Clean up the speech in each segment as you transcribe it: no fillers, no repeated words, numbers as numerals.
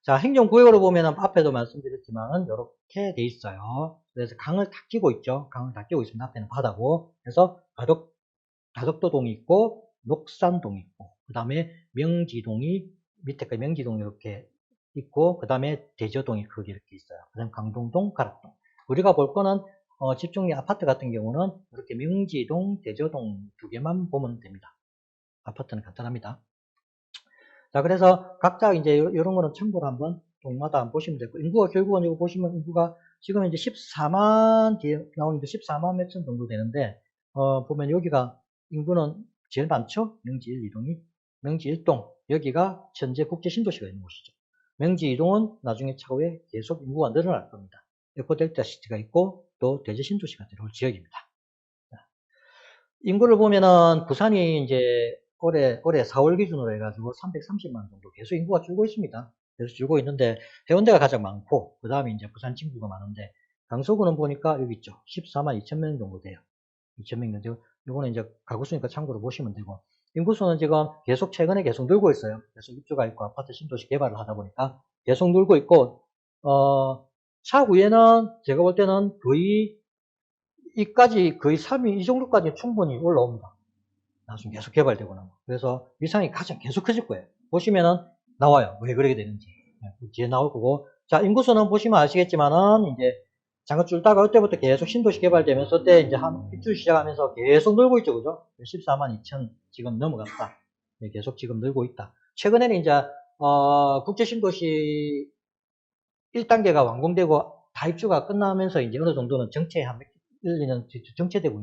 자, 행정구역으로 보면은 앞에도 말씀드렸지만은 이렇게 돼 있어요. 그래서 강을 다 끼고 있죠. 강을 다 끼고 있습니다. 앞에는 바다고. 그래서 가덕도동이 있고 녹산동이 있고 그 다음에 명지동이 밑에까지 명지동이 이렇게 있고 그 다음에 대저동이 거기 이렇게 있어요. 그 다음에 강동동, 가락동. 우리가 볼 거는 집중리 아파트 같은 경우는 이렇게 명지동, 대저동 두 개만 보면 됩니다. 아파트는 간단합니다. 자, 그래서 각자 이제 이런 거는 참고로 한번 동마다 한번 보시면 되고, 인구가 결국은 이거 보시면 인구가 지금 이제 14만 뒤에 나오는데 14만 몇천 정도 되는데, 보면 여기가 인구는 제일 많죠? 명지 1, 2동이. 명지 1동. 여기가 현재 국제 신도시가 있는 곳이죠. 명지 2동은 나중에 차후에 계속 인구가 늘어날 겁니다. 에코델타 시티가 있고, 또 대제 신도시가 들어올 지역입니다. 인구를 보면은 부산이 이제 올해 4월 기준으로 해가지고 330만 정도 계속 인구가 줄고 있습니다. 계속 줄고 있는데 해운대가 가장 많고 그 다음에 이제 부산 친구가 많은데 강서구는 보니까 여기 있죠. 14만 2천 명 정도 돼요. 2천 명 정도. 이거는 이제 가구수니까 참고로 보시면 되고 인구수는 지금 계속 최근에 계속 늘고 있어요. 계속 입주가 있고 아파트 신도시 개발을 하다 보니까 계속 늘고 있고 차후에는 제가 볼 때는 거의 이까지 거의 3위 이 정도까지 충분히 올라옵니다. 나중에 계속 개발되고 나면. 그래서 위상이 가장 계속 커질 거예요. 보시면은 나와요. 왜 그렇게 되는지. 뒤에 나올 거고. 자, 인구수는 보시면 아시겠지만은 이제 잠깐 줄다가 그때부터 계속 신도시 개발되면서 그때 이제 한 입주 시작하면서 계속 늘고 있죠. 그죠? 14만 2천 지금 넘어갔다. 계속 지금 늘고 있다. 최근에는 이제 국제 신도시 1단계가 완공되고 다 입주가 끝나면서 이제 어느 정도는 정체 한 1, 2년 정체되고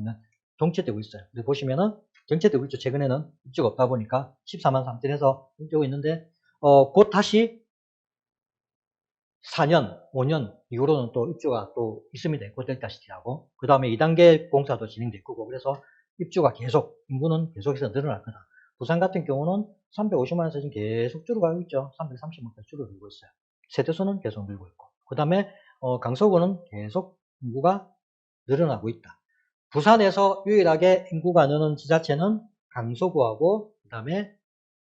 있어요. 근데 보시면은 정체되고 있죠. 최근에는 입주가 없다 보니까 14만 3천에서 입주가 있는데, 곧 다시 4년, 5년 이후로는 또 입주가 또 있습니다. 에코델타시티라고. 그 다음에 2단계 공사도 진행될 거고, 그래서 입주가 계속, 인구는 계속해서 늘어날 거다. 부산 같은 경우는 350만에서 지금 계속 줄어가고 있죠. 330만까지 줄어들고 있어요. 세대수는 계속 늘고 있고. 그 다음에, 강서구는 계속 인구가 늘어나고 있다. 부산에서 유일하게 인구가 느는 지자체는 강서구하고 그 다음에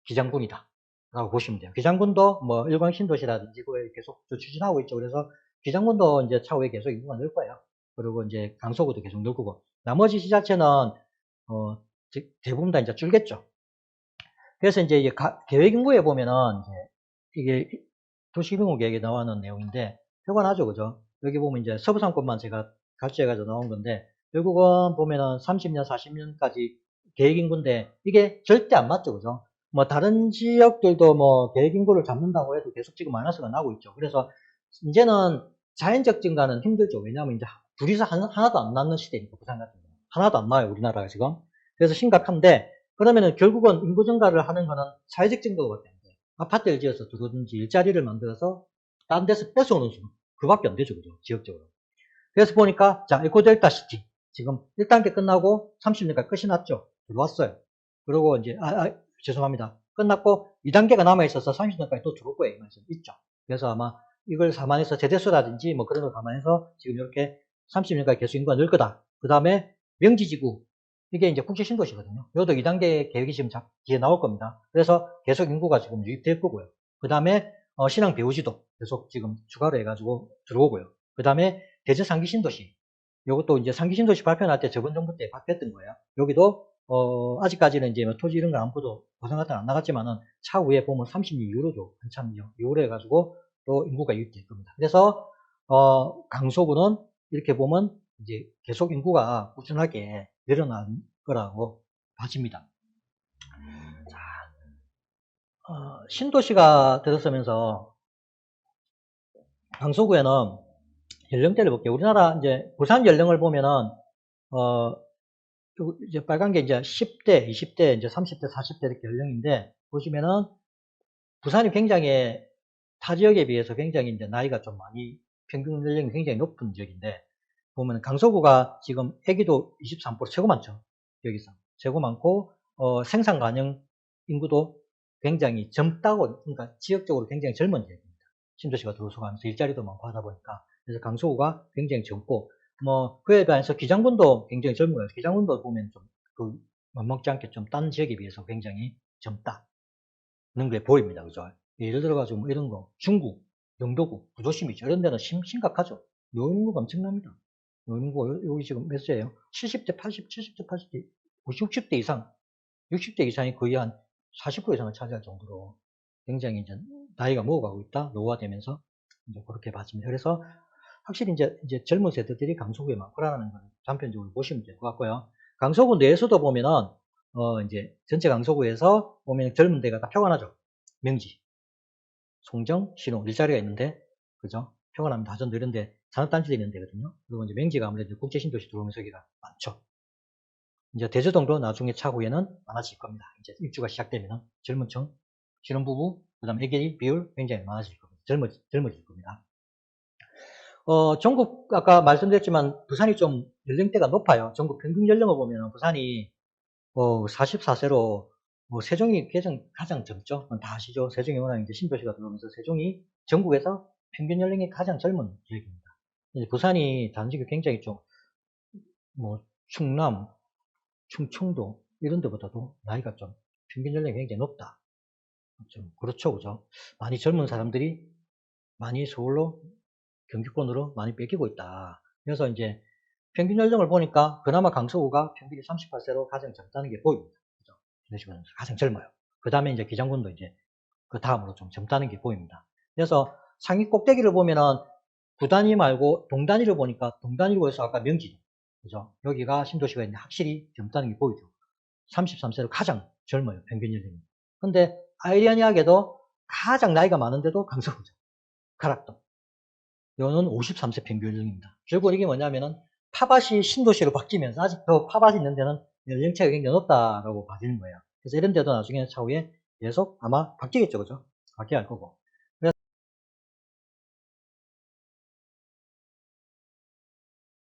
기장군이다 라고 보시면 돼요. 기장군도 뭐 일광 신도시라든지 그걸 계속 추진하고 있죠. 그래서 기장군도 이제 차후에 계속 인구가 늘 거예요. 그리고 이제 강서구도 계속 늘 거고 나머지 지자체는 대부분 다 이제 줄겠죠. 그래서 이제 계획인구에 보면은 이게 도시개발국 계획에 나와있는 내용인데 표관하죠, 그죠? 여기 보면 이제 서부상권만 제가 갈주해가지고 나온 건데 결국은 보면은 30년, 40년까지 계획인구인데 이게 절대 안 맞죠, 그죠? 뭐 다른 지역들도 뭐 계획인구를 잡는다고 해도 계속 지금 마이너스가 나고 있죠. 그래서 이제는 자연적 증가는 힘들죠. 왜냐하면 이제 둘이서 하나도 안 낳는 시대니까 부산 같은 경우 하나도 안 나와요, 우리나라가 지금. 그래서 심각한데 그러면은 결국은 인구 증가를 하는 거는 사회적 증가밖에 안 돼요. 아파트를 지어서 들어오든지 일자리를 만들어서 딴 데서 뺏어오는 수는 그밖에 안 되죠, 그죠? 지역적으로. 그래서 보니까 자, 에코델타 시티 지금 1단계 끝나고 30년까지 끝이 났죠. 들어왔어요. 그리고 이제 죄송합니다. 끝났고 2단계가 남아있어서 30년까지 또 들어올 거예요. 있죠. 그래서 아마 이걸 감안해서 세대수라든지 뭐 그런 걸 감안해서 지금 이렇게 30년까지 계속 인구가 늘 거다. 그 다음에 명지지구 이게 이제 국제 신도시거든요. 이것도 2단계 계획이 지금 뒤에 나올 겁니다. 그래서 계속 인구가 지금 유입될 거고요. 그 다음에 신앙 배우지도 계속 지금 추가로 해가지고 들어오고요. 그 다음에 대전 상기 신도시. 이것도 이제 상기 신도시 발표할 때 저번 정부 때 발표했던 거예요. 여기도 아직까지는 이제 뭐 토지 이런 거 아무것도 보상 같은 거 안 나갔지만은 차후에 보면 30년 이후로도 한참 이후로 해가지고 또 인구가 유입될 겁니다. 그래서 강서구는 이렇게 보면 이제 계속 인구가 꾸준하게 늘어난 거라고 봐집니다. 자, 신도시가 들어서면서 강서구에는 연령대를 볼게요. 우리나라 이제 부산 연령을 보면은 이제 빨간 게 이제 10대, 20대, 이제 30대, 40대 이렇게 연령인데 보시면은 부산이 굉장히 타 지역에 비해서 굉장히 이제 나이가 좀 많이 평균 연령이 굉장히 높은 지역인데 보면 강서구가 지금 애기도 23% 최고 많죠. 여기서 최고 많고 생산 가능 인구도 굉장히 젊다고 그러니까 지역적으로 굉장히 젊은 지역입니다. 신도시가 들어서가면서 일자리도 많고 하다 보니까 그래서 강서구가 굉장히 젊고 뭐 그에 반해서 기장군도 굉장히 젊어요. 기장군도 보면 좀 그 만만치 않게 좀 딴 지역에 비해서 굉장히 젊다는 게 보입니다. 그죠? 예를 들어가지고 뭐 이런 거, 중구, 영도구, 부도심이죠. 이런 데는 심각하죠. 노인구가 엄청납니다. 노인구, 여기 지금 몇 세예요? 70대, 80, 70대, 80대, 60대 이상, 60대 이상이 거의 한 40% 이상을 차지할 정도로 굉장히 이제 나이가 먹어가고 있다. 노화되면서 이제 그렇게 봤습니다. 그래서 확실히 이제 젊은 세대들이 강서구에 많구나라는 걸 단편적으로 보시면 될 것 같고요. 강서구 내에서도 보면은 이제 전체 강서구에서 보면 젊은 데가 다 표가 나죠. 명지, 송정, 신호 일자리가 있는데 그죠? 표가 나면 다전도 이런데 산업단지들이 있는 데거든요. 그리고 이제 명지가 아무래도 국제신도시 들어오면서 여기가 많죠. 이제 대저동도 나중에 차후에는 많아질 겁니다. 이제 입주가 시작되면은 젊은 층, 신혼부부, 그 다음에 애기 비율 굉장히 많아질 겁니다. 젊어질 겁니다. 전국 아까 말씀드렸지만 부산이 좀 연령대가 높아요. 전국 평균 연령을 보면 부산이 44세로 세종이 가장 젊죠. 다 아시죠? 세종이 워낙 이제 신도시가 들어오면서 세종이 전국에서 평균 연령이 가장 젊은 지역입니다. 부산이 단지가 굉장히 좀 충남, 충청도 이런 데보다도 나이가 좀 평균 연령이 굉장히 높다. 좀 그렇죠, 그죠? 많이 젊은 사람들이 많이 서울로 경기권으로 많이 뺏기고 있다. 그래서 이제 평균 연령을 보니까 그나마 강서구가 평균이 38세로 가장 젊다는 게 보입니다. 그죠? 이런 가장 젊어요. 그 다음에 이제 기장군도 이제 그 다음으로 좀 젊다는 게 보입니다. 그래서 상위 꼭대기를 보면은 구단위 말고 동단위를 보니까 동단위로 해서 아까 명지, 그죠? 여기가 신도시가 있는데 확실히 젊다는 게 보이죠. 33세로 가장 젊어요. 평균 연령이. 근데 아이러니하게도 가장 나이가 많은데도 강서구죠. 가락동. 요는 53세 평균 연령입니다. 결국 이게 뭐냐면은 파밭이 신도시로 바뀌면서 아직도 파밭이 있는 데는 연령차가 굉장히 높다라고 봐지는 거예요. 그래서 이런 데도 나중에 차후에 계속 아마 바뀌겠죠, 그죠? 바뀌어야 할 거고.